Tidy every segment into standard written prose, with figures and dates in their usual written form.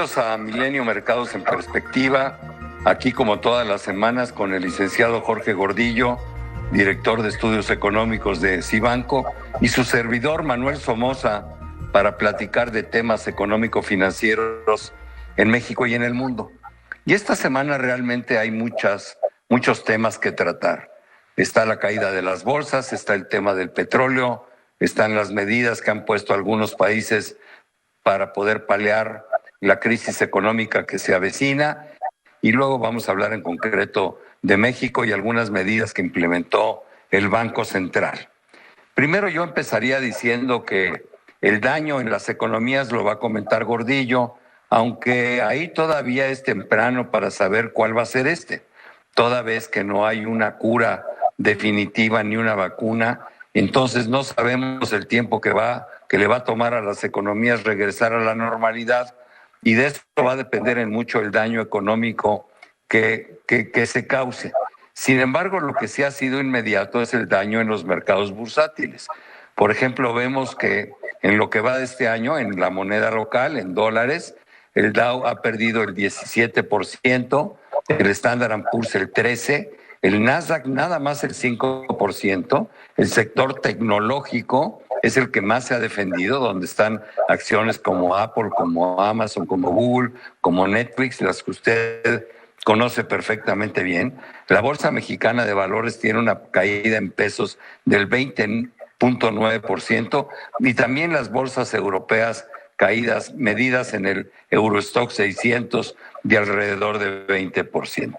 Bienvenidos a Milenio Mercados en Perspectiva, aquí como todas las semanas con el licenciado Jorge Gordillo, director de Estudios Económicos de Cibanco, y su servidor Manuel Somoza, para platicar de temas económico-financieros en México y en el mundo. Y esta semana realmente hay muchos temas que tratar. Está la caída de las bolsas, está el tema del petróleo, están las medidas que han puesto algunos países para poder paliar la crisis económica que se avecina, y luego vamos a hablar en concreto de México y algunas medidas que implementó el Banco Central. Primero yo empezaría diciendo que el daño en las economías lo va a comentar Gordillo, aunque ahí todavía es temprano para saber cuál va a ser toda vez que no hay una cura definitiva ni una vacuna. Entonces no sabemos el tiempo que le va a tomar a las economías regresar a la normalidad, y de esto va a depender en mucho el daño económico que se cause. Sin embargo, lo que sí ha sido inmediato es el daño en los mercados bursátiles. Por ejemplo, vemos que en lo que va de este año, en la moneda local, en dólares, el Dow ha perdido el 17%, el Standard & Poor's el 13%, el Nasdaq nada más el 5%, el sector tecnológico es el que más se ha defendido, donde están acciones como Apple, como Amazon, como Google, como Netflix, las que usted conoce perfectamente bien. La Bolsa Mexicana de Valores tiene una caída en pesos del 20.9%, y también las bolsas europeas caídas, medidas en el Eurostock 600 de alrededor de 20%.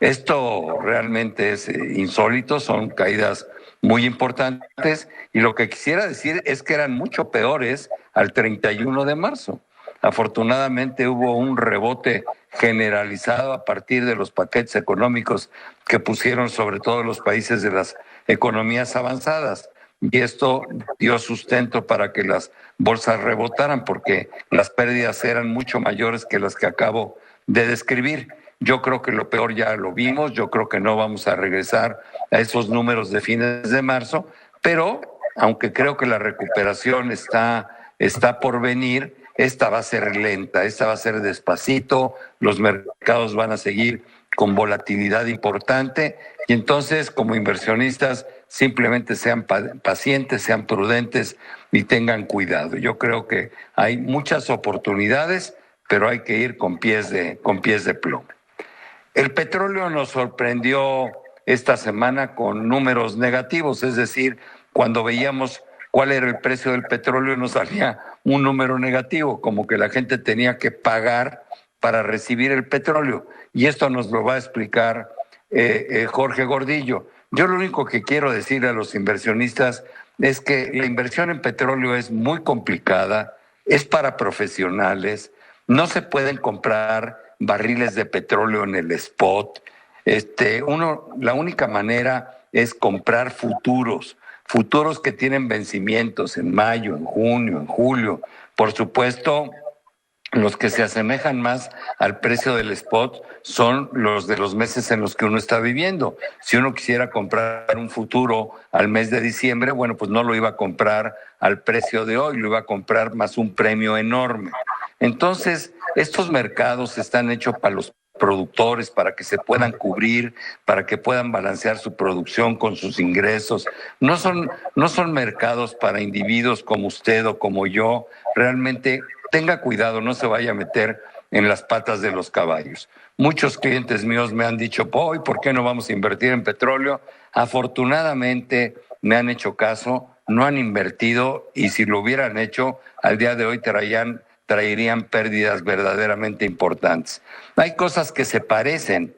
Esto realmente es insólito, son caídas muy importantes, y lo que quisiera decir es que eran mucho peores al 31 de marzo. Afortunadamente hubo un rebote generalizado a partir de los paquetes económicos que pusieron sobre todo los países de las economías avanzadas, y esto dio sustento para que las bolsas rebotaran, porque las pérdidas eran mucho mayores que las que acabo de describir. Yo creo que lo peor ya lo vimos, yo creo que no vamos a regresar a esos números de fines de marzo, pero aunque creo que la recuperación está por venir, esta va a ser lenta, esta va a ser despacito, los mercados van a seguir con volatilidad importante, y entonces como inversionistas simplemente sean pacientes, sean prudentes y tengan cuidado. Yo creo que hay muchas oportunidades, pero hay que ir con pies de plomo. El petróleo nos sorprendió esta semana con números negativos, es decir, cuando veíamos cuál era el precio del petróleo nos salía un número negativo, como que la gente tenía que pagar para recibir el petróleo. Y esto nos lo va a explicar Jorge Gordillo. Yo lo único que quiero decir a los inversionistas es que la inversión en petróleo es muy complicada, es para profesionales, no se pueden comprar barriles de petróleo en el spot. La única manera es comprar futuros que tienen vencimientos en mayo, en junio, en julio. Por supuesto, los que se asemejan más al precio del spot son los de los meses en los que uno está viviendo. Si uno quisiera comprar un futuro al mes de diciembre, bueno, pues no lo iba a comprar al precio de hoy, lo iba a comprar más un premio enorme. Entonces, estos mercados están hechos para los productores, para que se puedan cubrir, para que puedan balancear su producción con sus ingresos. No son mercados para individuos como usted o como yo. Realmente tenga cuidado, no se vaya a meter en las patas de los caballos. Muchos clientes míos me han dicho, ¿por qué no vamos a invertir en petróleo? Afortunadamente me han hecho caso, no han invertido, y si lo hubieran hecho, al día de hoy traerían pérdidas verdaderamente importantes. Hay cosas que se parecen,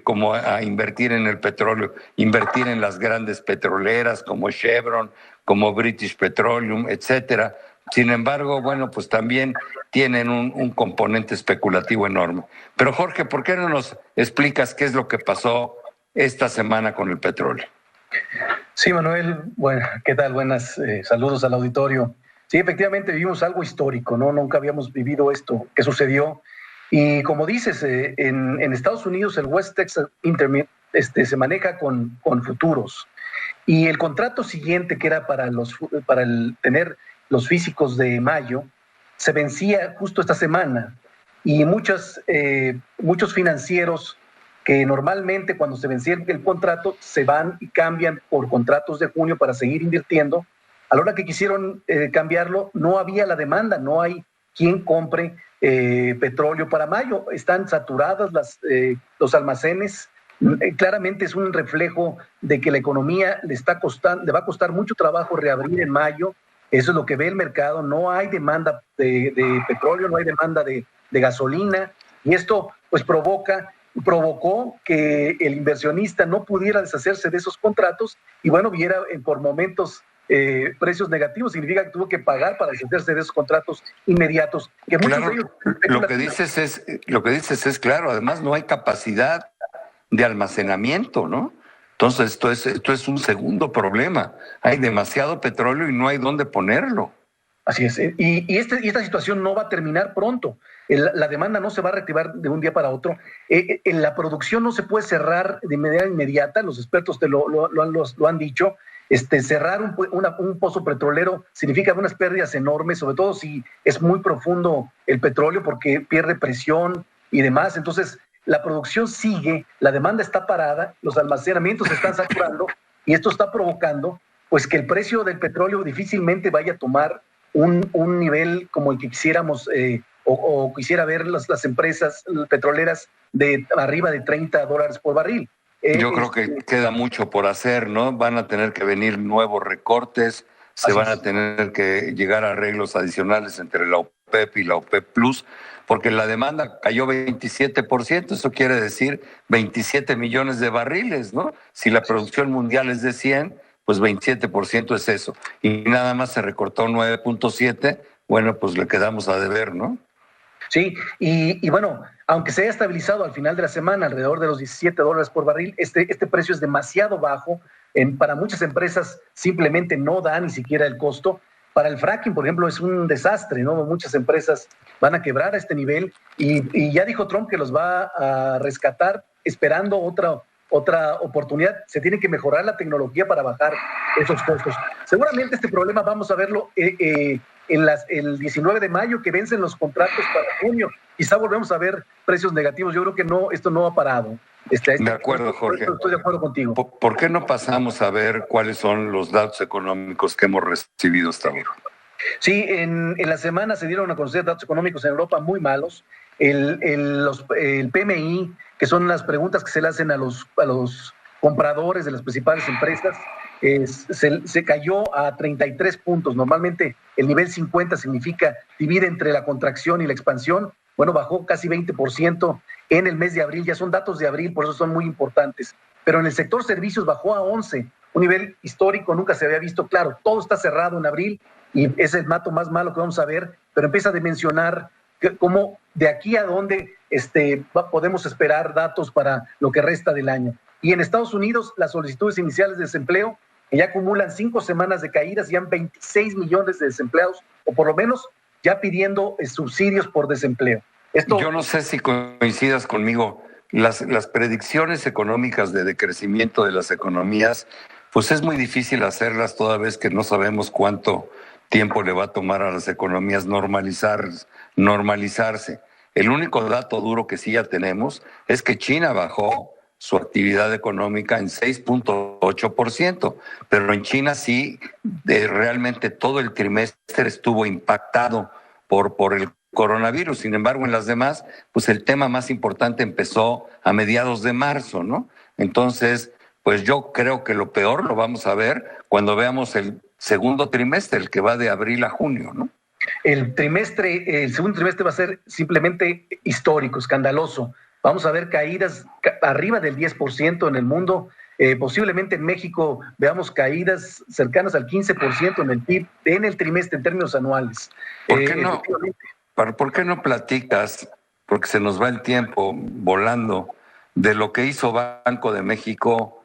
como a invertir en el petróleo, invertir en las grandes petroleras como Chevron, como British Petroleum, etcétera. Sin embargo, bueno, pues también tienen un componente especulativo enorme. Pero Jorge, ¿por qué no nos explicas qué es lo que pasó esta semana con el petróleo? Sí, Manuel, bueno, ¿qué tal? Buenas, saludos al auditorio. Sí, efectivamente vivimos algo histórico, ¿no? Nunca habíamos vivido esto que sucedió. Y como dices, en Estados Unidos el West Texas Intermediate se maneja con futuros. Y el contrato siguiente, que era para tener los físicos de mayo, se vencía justo esta semana. y muchos financieros que normalmente cuando se vencía el contrato se van y cambian por contratos de junio para seguir invirtiendo. A la hora que quisieron cambiarlo, no había la demanda, no hay quien compre petróleo para mayo. Están saturadas los almacenes. Claramente es un reflejo de que la economía le va a costar mucho trabajo reabrir en mayo. Eso es lo que ve el mercado. No hay demanda de petróleo, no hay demanda de gasolina, y esto pues provocó que el inversionista no pudiera deshacerse de esos contratos y bueno, viera por momentos precios negativos. Significa que tuvo que pagar para deshacerse de esos contratos inmediatos. Que muchos claro, de ellos, lo que dices es claro, además no hay capacidad de almacenamiento, ¿no? Entonces esto es un segundo problema. Hay demasiado petróleo y no hay dónde ponerlo. Así es. Y esta situación no va a terminar pronto. La demanda no se va a reactivar de un día para otro. La producción no se puede cerrar de manera inmediata. Los expertos lo han dicho. Cerrar un pozo petrolero significa unas pérdidas enormes, sobre todo si es muy profundo el petróleo, porque pierde presión y demás. Entonces, la producción sigue, la demanda está parada, los almacenamientos se están saturando y esto está provocando pues que el precio del petróleo difícilmente vaya a tomar un nivel como el que quisiéramos o quisiera ver las empresas petroleras de arriba de $30 por barril. Yo creo que queda mucho por hacer, ¿no? Van a tener que venir nuevos recortes, se van a tener que llegar a arreglos adicionales entre la OPEP y la OPEP Plus, porque la demanda cayó 27%, eso quiere decir 27 millones de barriles, ¿no? Si la producción mundial es de 100, pues 27% es eso. Y nada más se recortó 9.7, bueno, pues le quedamos a deber, ¿no? Sí, y bueno, aunque se haya estabilizado al final de la semana alrededor de los $17 por barril, este precio es demasiado bajo. Para muchas empresas simplemente no da ni siquiera el costo. Para el fracking, por ejemplo, es un desastre, ¿no? Muchas empresas van a quebrar a este nivel y ya dijo Trump que los va a rescatar esperando otra oportunidad. Se tiene que mejorar la tecnología para bajar esos costos. Seguramente este problema vamos a verlo el 19 de mayo, que vencen los contratos para junio. Quizá volvemos a ver precios negativos. Yo creo que no, esto no ha parado. De acuerdo, Jorge. Estoy de acuerdo contigo. ¿Por qué no pasamos a ver cuáles son los datos económicos que hemos recibido hasta ahora? Sí, en la semana se dieron a conocer datos económicos en Europa muy malos. El PMI, que son las preguntas que se le hacen a los compradores de las principales empresas, se cayó a 33 puntos. Normalmente el nivel 50 significa divide entre la contracción y la expansión. Bueno, bajó casi 20% en el mes de abril. Ya son datos de abril, por eso son muy importantes. Pero en el sector servicios bajó a 11, un nivel histórico, nunca se había visto. Claro, todo está cerrado en abril y ese es el dato más malo que vamos a ver, pero empieza a dimensionar cómo de aquí a dónde podemos esperar datos para lo que resta del año. Y en Estados Unidos, las solicitudes iniciales de desempleo, que ya acumulan 5 semanas de caídas, ya han 26 millones de desempleados, o por lo menos ya pidiendo subsidios por desempleo. Yo no sé si coincidas conmigo, las predicciones económicas de decrecimiento de las economías, pues es muy difícil hacerlas toda vez que no sabemos cuánto tiempo le va a tomar a las economías normalizarse. El único dato duro que sí ya tenemos es que China bajó su actividad económica en 6.8%, pero en China sí, realmente todo el trimestre estuvo impactado por el coronavirus. Sin embargo, en las demás, pues el tema más importante empezó a mediados de marzo, ¿no? Entonces, pues yo creo que lo peor lo vamos a ver cuando veamos el segundo trimestre, el que va de abril a junio, ¿no? El segundo trimestre va a ser simplemente histórico, escandaloso. Vamos a ver caídas arriba del 10% en el mundo. Posiblemente en México veamos caídas cercanas al 15% en el PIB en el trimestre en términos anuales. ¿Por qué no platicas, porque se nos va el tiempo volando, de lo que hizo Banco de México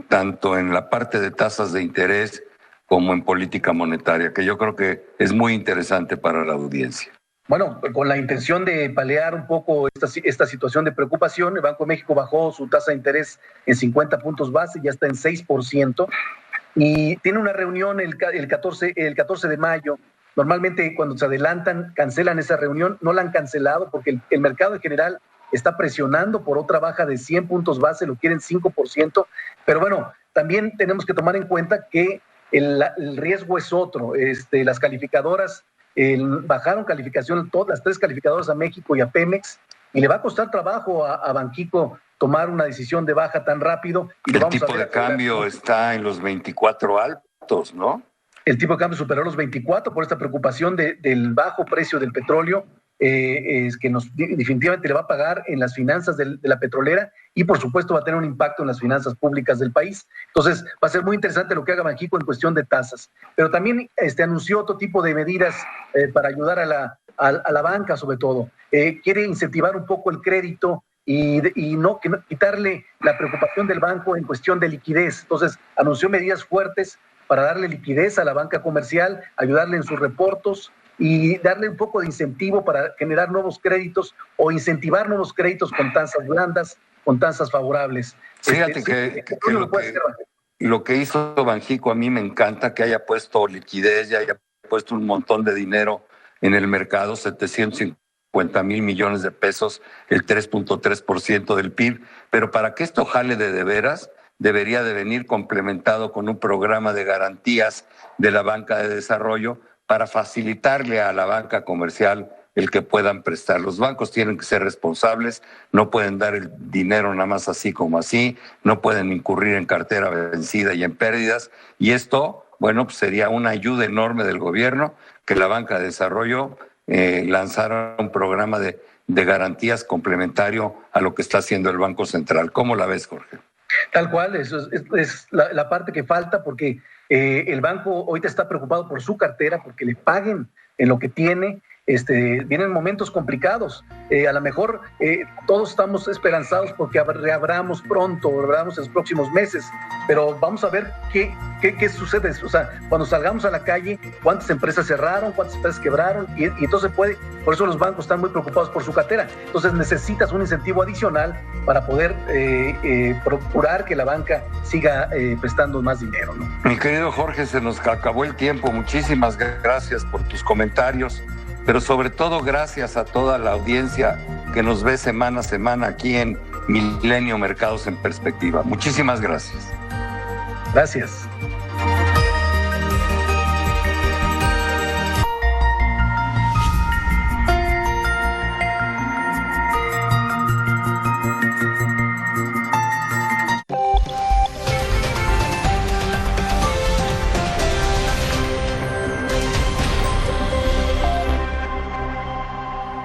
tanto en la parte de tasas de interés como en política monetaria, que yo creo que es muy interesante para la audiencia? Bueno, con la intención de paliar un poco esta situación de preocupación, el Banco de México bajó su tasa de interés en 50 puntos base, ya está en 6%, y tiene una reunión el 14 de mayo Normalmente cuando se adelantan, cancelan esa reunión, no la han cancelado porque el mercado en general está presionando por otra baja de 100 puntos base, lo quieren 5%, pero bueno, también tenemos que tomar en cuenta que el riesgo es otro. Las calificadoras bajaron calificación, todas las 3 calificadoras a México y a Pemex, y le va a costar trabajo a Banxico tomar una decisión de baja tan rápido. Y el tipo de cambio está en los 24 altos, ¿no? El tipo de cambio superó los 24 por esta preocupación del bajo precio del petróleo, es que definitivamente le va a pagar en las finanzas de la petrolera y por supuesto va a tener un impacto en las finanzas públicas del país. Entonces va a ser muy interesante lo que haga Banxico en cuestión de tasas. Pero también anunció otro tipo de medidas para ayudar a la banca sobre todo. Quiere incentivar un poco el crédito y no quitarle la preocupación del banco en cuestión de liquidez. Entonces anunció medidas fuertes para darle liquidez a la banca comercial, ayudarle en sus reportos y darle un poco de incentivo para generar nuevos créditos o incentivar nuevos créditos con tasas blandas, con tasas favorables. Fíjate que lo que hizo Banxico a mí me encanta, que haya puesto liquidez, ya haya puesto un montón de dinero en el mercado, 750,000 millones de pesos, el 3.3% del PIB, pero para que esto jale de veras, debería de venir complementado con un programa de garantías de la banca de desarrollo para facilitarle a la banca comercial el que puedan prestar. Los bancos tienen que ser responsables, no pueden dar el dinero nada más así como así, no pueden incurrir en cartera vencida y en pérdidas, y esto, bueno, pues sería una ayuda enorme del gobierno que la banca de desarrollo lanzara un programa de garantías complementario a lo que está haciendo el Banco Central. ¿Cómo la ves, Jorge? Tal cual, eso es la parte que falta, porque el banco ahorita está preocupado por su cartera, porque le paguen en lo que tiene. Vienen momentos complicados. A lo mejor todos estamos esperanzados porque reabramos pronto, reabramos en los próximos meses, pero vamos a ver qué sucede. O sea, cuando salgamos a la calle, cuántas empresas cerraron, cuántas empresas quebraron, y entonces por eso los bancos están muy preocupados por su cartera. Entonces necesitas un incentivo adicional para poder procurar que la banca siga prestando más dinero, ¿no? Mi querido Jorge, se nos acabó el tiempo. Muchísimas gracias por tus comentarios, pero sobre todo gracias a toda la audiencia que nos ve semana a semana aquí en Milenio Mercados en Perspectiva. Muchísimas gracias. Gracias.